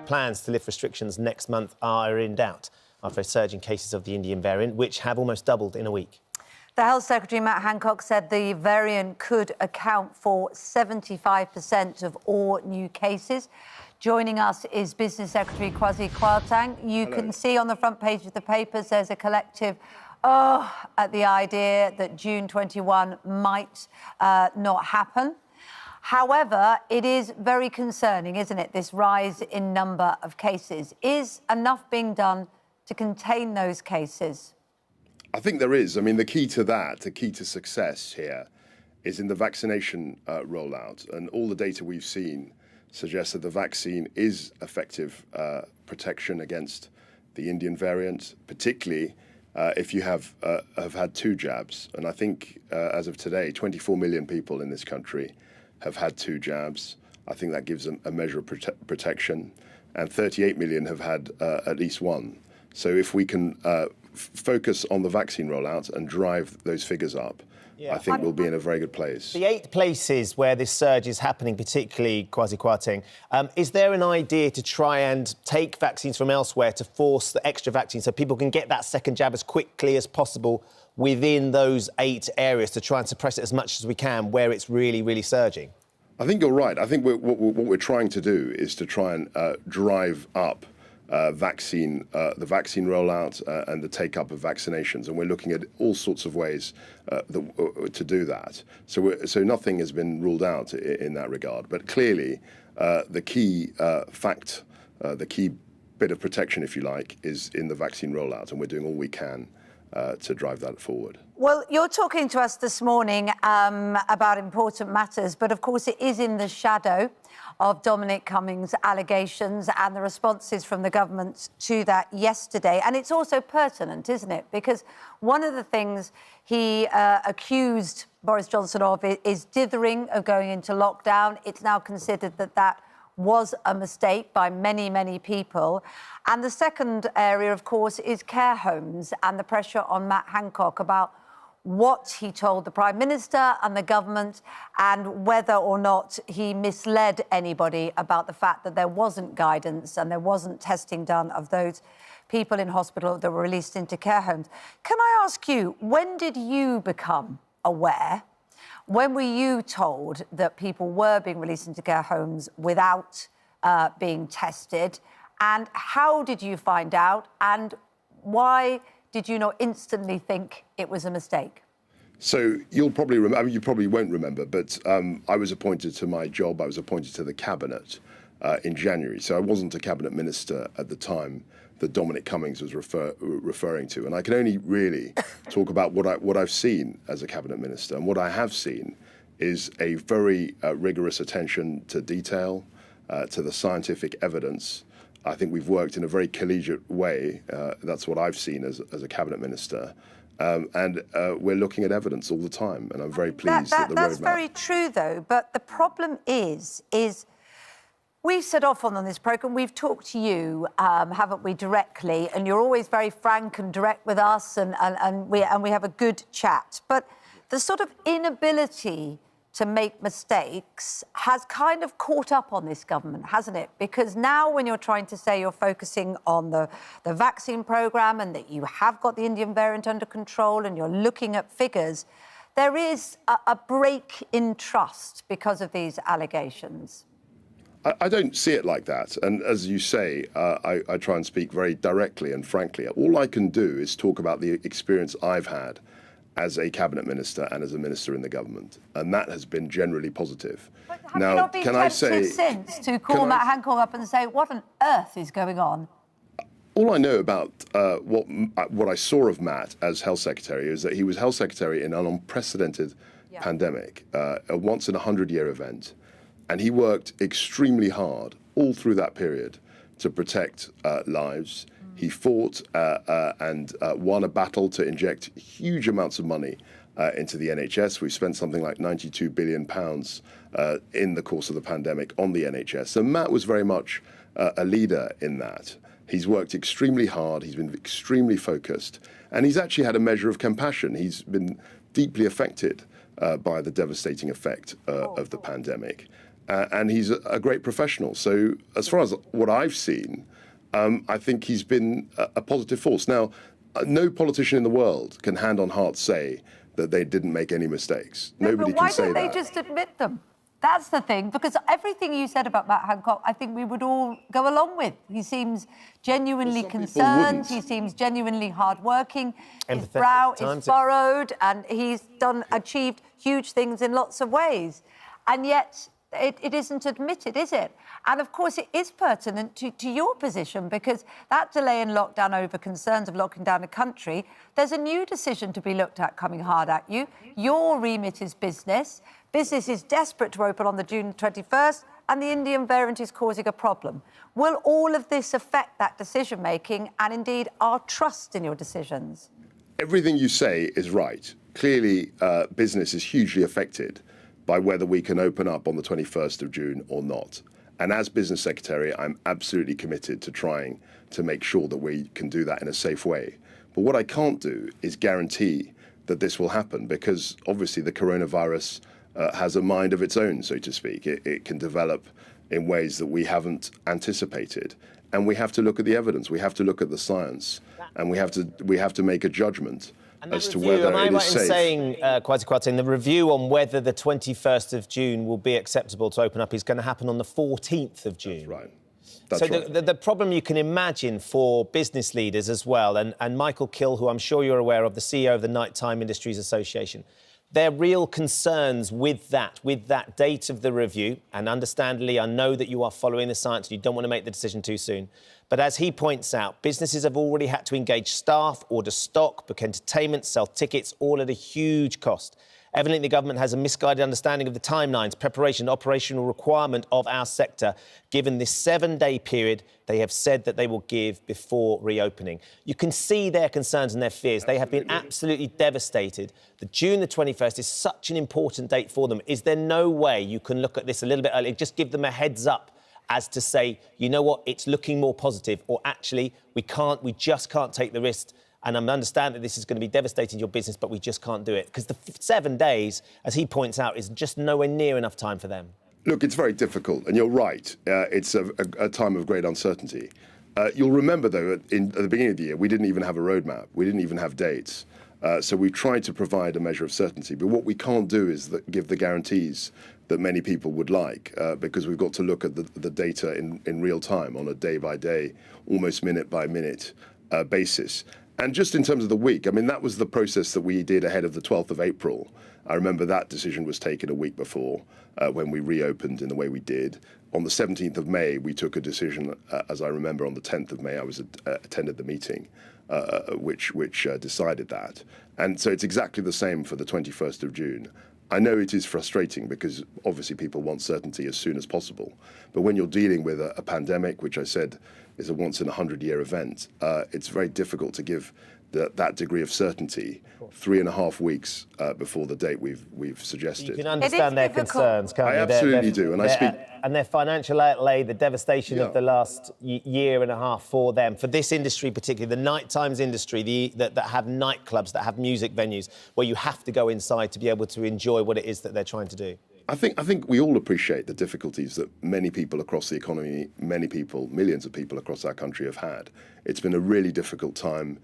plans to lift restrictions next month are in doubt after a surge in cases of the Indian variant, which have almost doubled in a week. The Health Secretary, Matt Hancock, said the variant could account for 75% of all new cases. Joining us is Business Secretary Kwasi Kwarteng. You can see on the front page of the papers there's a collective at the idea that June 21 might not happen. However, it is very concerning, isn't it, this rise in number of cases? Is enough being done to contain those cases? I think there is. I mean, the key to that, the key to success here is in the vaccination rollout. And all the data we've seen suggests that the vaccine is effective protection against the Indian variant, particularly if you have had 2 jabs. And I think as of today, 24 million people in this country have had 2 jabs. I think that gives them a measure of protection. And 38 million have had at least 1. So if we can focus on the vaccine rollout and drive those figures up, I think we'll be in a very good place. The 8 places where this surge is happening, particularly Kwasi Kwarteng, is there an idea to try and take vaccines from elsewhere to force the extra vaccine so people can get that second jab as quickly as possible within those 8 areas to try and suppress it as much as we can where it's really, really surging? I think you're right. I think what we're trying to do is to try and drive up the vaccine rollout and the take-up of vaccinations, and we're looking at all sorts of ways to do that. So nothing has been ruled out in that regard. But clearly, the key the key bit of protection, if you like, is in the vaccine rollout, and we're doing all we can to drive that forward. Well, you're talking to us this morning about important matters, but of course it is in the shadow of Dominic Cummings' allegations and the responses from the government to that yesterday. And it's also pertinent, isn't it? Because one of the things he accused Boris Johnson of is dithering of going into lockdown. It's now considered that that was a mistake by many, many people. And the second area, of course, is care homes and the pressure on Matt Hancock about what he told the Prime Minister and the government and whether or not he misled anybody about the fact that there wasn't guidance and there wasn't testing done of those people in hospital that were released into care homes. Can I ask you, when did you become aware? When were you told that people were being released into care homes without being tested? And how did you find out? And why did you not instantly think it was a mistake? So you'll probably remember, I mean, you probably won't remember, but I was appointed to my job. I was appointed to the cabinet in January. So I wasn't a cabinet minister at the time that Dominic Cummings was referring to. And I can only really talk about what I've seen as a cabinet minister. And what I have seen is a very rigorous attention to detail, to the scientific evidence. I think we've worked in a very collegiate way. That's what I've seen as a cabinet minister. And we're looking at evidence all the time. And I'm very pleased that the roadmap... That's very true, though. But the problem is we've set off on this programme, we've talked to you, haven't we, directly, and you're always very frank and direct with us, and we have a good chat. But the sort of inability to make mistakes has kind of caught up on this government, hasn't it? Because now when you're trying to say you're focusing on the vaccine programme and that you have got the Indian variant under control and you're looking at figures, there is a break in trust because of these allegations. I don't see it like that. And as you say, I try and speak very directly and frankly. All I can do is talk about the experience I've had as a cabinet minister and as a minister in the government, and that has been generally positive. But have you not been tempted since to call Matt Hancock up and say, what on earth is going on? All I know about what I saw of Matt as Health Secretary is that he was Health Secretary in an unprecedented pandemic, a once-in-a-100-year event, and he worked extremely hard all through that period to protect lives. He fought and won a battle to inject huge amounts of money into the NHS. We've spent something like £92 billion in the course of the pandemic on the NHS. So Matt was very much a leader in that. He's worked extremely hard. He's been extremely focused. And he's actually had a measure of compassion. He's been deeply affected by the devastating effect of the pandemic. and he's a great professional. So as far as what I've seen, I think he's been a positive force. Now, no politician in the world can hand on heart say that they didn't make any mistakes. Nobody can say that. Why don't they just admit them? That's the thing, because everything you said about Matt Hancock, I think we would all go along with. He seems genuinely concerned. He seems genuinely hardworking. His brow is furrowed, and he's achieved huge things in lots of ways. And yet, it isn't admitted, is it? And of course, it is pertinent to your position, because that delay in lockdown over concerns of locking down a country, there's a new decision to be looked at coming hard at you. Your remit is business. Business is desperate to open on the June 21st, and the Indian variant is causing a problem. Will all of this affect that decision-making and, indeed, our trust in your decisions? Everything you say is right. Clearly, business is hugely affected by whether we can open up on the 21st of June or not. And as Business Secretary, I'm absolutely committed to trying to make sure that we can do that in a safe way. But what I can't do is guarantee that this will happen, because obviously the coronavirus has a mind of its own, so to speak. It can develop in ways that we haven't anticipated. And we have to look at the evidence, we have to look at the science, and we have to make a judgment as to whether it is safe. Am I right in saying, Kwasi Kwarteng, the review on whether the 21st of June will be acceptable to open up is going to happen on the 14th of June? That's right. That's right. The problem you can imagine for business leaders as well, and Michael Kill, who I'm sure you're aware of, the CEO of the Nighttime Industries Association, there are real concerns with that date of the review. And understandably, I know that you are following the science and you don't want to make the decision too soon. But as he points out, businesses have already had to engage staff, order stock, book entertainment, sell tickets, all at a huge cost. Evidently, the government has a misguided understanding of the timelines, preparation, operational requirement of our sector, given this 7-day period they have said that they will give before reopening. You can see their concerns and their fears. They have been absolutely devastated. The June the 21st is such an important date for them. Is there no way you can look at this a little bit earlier, just give them a heads up as to say, you know what, it's looking more positive, or actually, we just can't take the risk. And I understand that this is going to be devastating to your business, but we just can't do it. Because the 7 days, as he points out, is just nowhere near enough time for them. Look, it's very difficult, and you're right. It's a time of great uncertainty. You'll remember, though, at the beginning of the year, we didn't even have a roadmap. We didn't even have dates. So we tried to provide a measure of certainty. But what we can't do is give the guarantees that many people would like, because we've got to look at the data in real time, on a day-by-day, almost minute-by-minute basis. And just in terms of the week, I mean, that was the process that we did ahead of the 12th of April. I remember that decision was taken a week before when we reopened in the way we did. On the 17th of May, we took a decision, as I remember, on the 10th of May, I attended the meeting, which decided that. And so it's exactly the same for the 21st of June. I know it is frustrating because obviously people want certainty as soon as possible. But when you're dealing with a pandemic, which I said is a once-in-a-100-year event, it's very difficult to give that degree of certainty 3.5 weeks before the date we've suggested. You can understand their concerns, can't you? I absolutely do, and I speak... And their financial outlay, the devastation of the last year and a half for them, for this industry particularly, the night times industry, that have nightclubs, that have music venues, where you have to go inside to be able to enjoy what it is that they're trying to do. I think we all appreciate the difficulties that many people across the economy, millions of people across our country have had. It's been a really difficult time.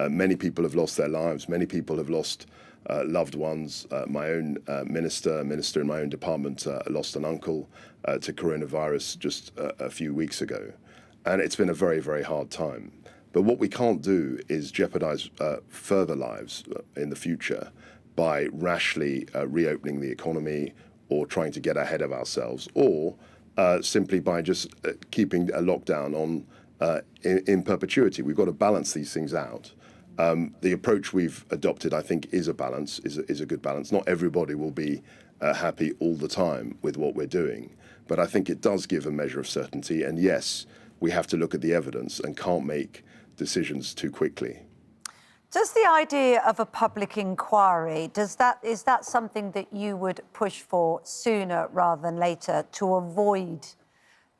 Many people have lost their lives. Many people have lost loved ones. My own minister in my own department lost an uncle to coronavirus just a few weeks ago. And it's been a very, very hard time. But what we can't do is jeopardize further lives in the future by rashly reopening the economy, or trying to get ahead of ourselves, or simply by just keeping a lockdown on in perpetuity. We've got to balance these things out. The approach we've adopted, I think, is a balance, is a good balance. Not everybody will be happy all the time with what we're doing, but I think it does give a measure of certainty. And yes, we have to look at the evidence and can't make decisions too quickly. Does the idea of a public inquiry, is that something that you would push for sooner rather than later to avoid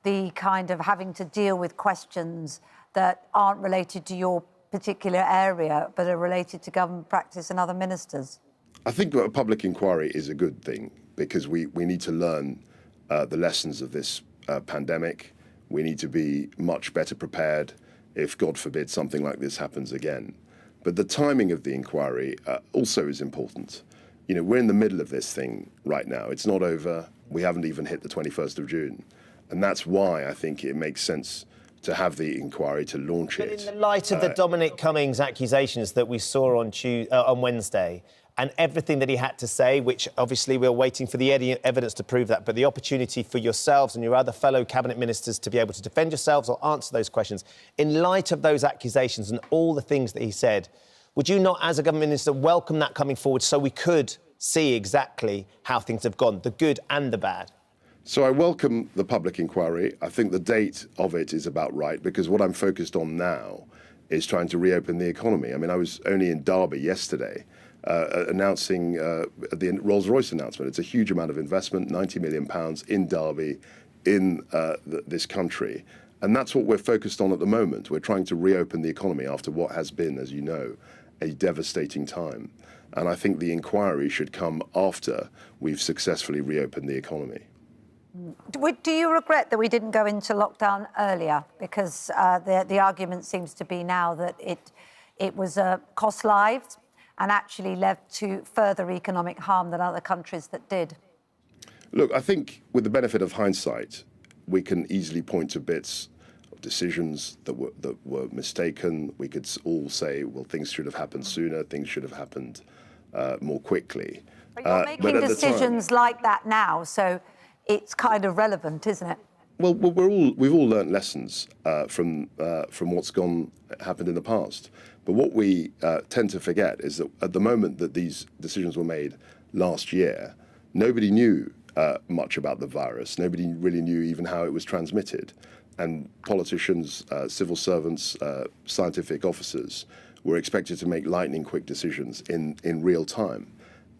the kind of having to deal with questions that aren't related to your particular area but are related to government practice and other ministers? I think that a public inquiry is a good thing because we need to learn the lessons of this pandemic. We need to be much better prepared if, God forbid, something like this happens again. But the timing of the inquiry also is important. You know, we're in the middle of this thing right now. It's not over. We haven't even hit the 21st of June. And that's why I think it makes sense to have the inquiry, to launch it. But in the light of the Dominic Cummings accusations that we saw on Wednesday, and everything that he had to say, which obviously we're waiting for the evidence to prove that, but the opportunity for yourselves and your other fellow cabinet ministers to be able to defend yourselves or answer those questions, in light of those accusations and all the things that he said, would you not, as a government minister, welcome that coming forward so we could see exactly how things have gone, the good and the bad? So I welcome the public inquiry. I think the date of it is about right, because what I'm focused on now is trying to reopen the economy. I mean, I was only in Derby yesterday announcing the Rolls-Royce announcement. It's a huge amount of investment, £90 million in Derby, in this country. And that's what we're focused on at the moment. We're trying to reopen the economy after what has been, as you know, a devastating time. And I think the inquiry should come after we've successfully reopened the economy. Do you regret that we didn't go into lockdown earlier? Because the argument seems to be now that it was cost lives and actually led to further economic harm than other countries that did. Look, I think with the benefit of hindsight, we can easily point to bits of decisions that were mistaken. We could all say, well, things should have happened sooner, things should have happened more quickly. But you're making decisions like that now, so it's kind of relevant, isn't it? Well, we've all learnt lessons from what's happened in the past. But what we tend to forget is that at the moment that these decisions were made last year, nobody knew much about the virus. Nobody really knew even how it was transmitted. And politicians, civil servants, scientific officers were expected to make lightning-quick decisions in real time.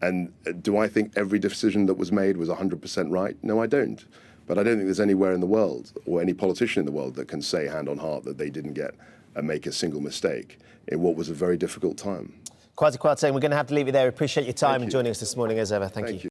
And do I think every decision that was made was 100% right? No, I don't. But I don't think there's anywhere in the world or any politician in the world that can say hand on heart that they didn't make a single mistake in what was a very difficult time. Kwasi Kwarteng, we're going to have to leave it there. Appreciate your time and joining us this morning as ever. Thank you.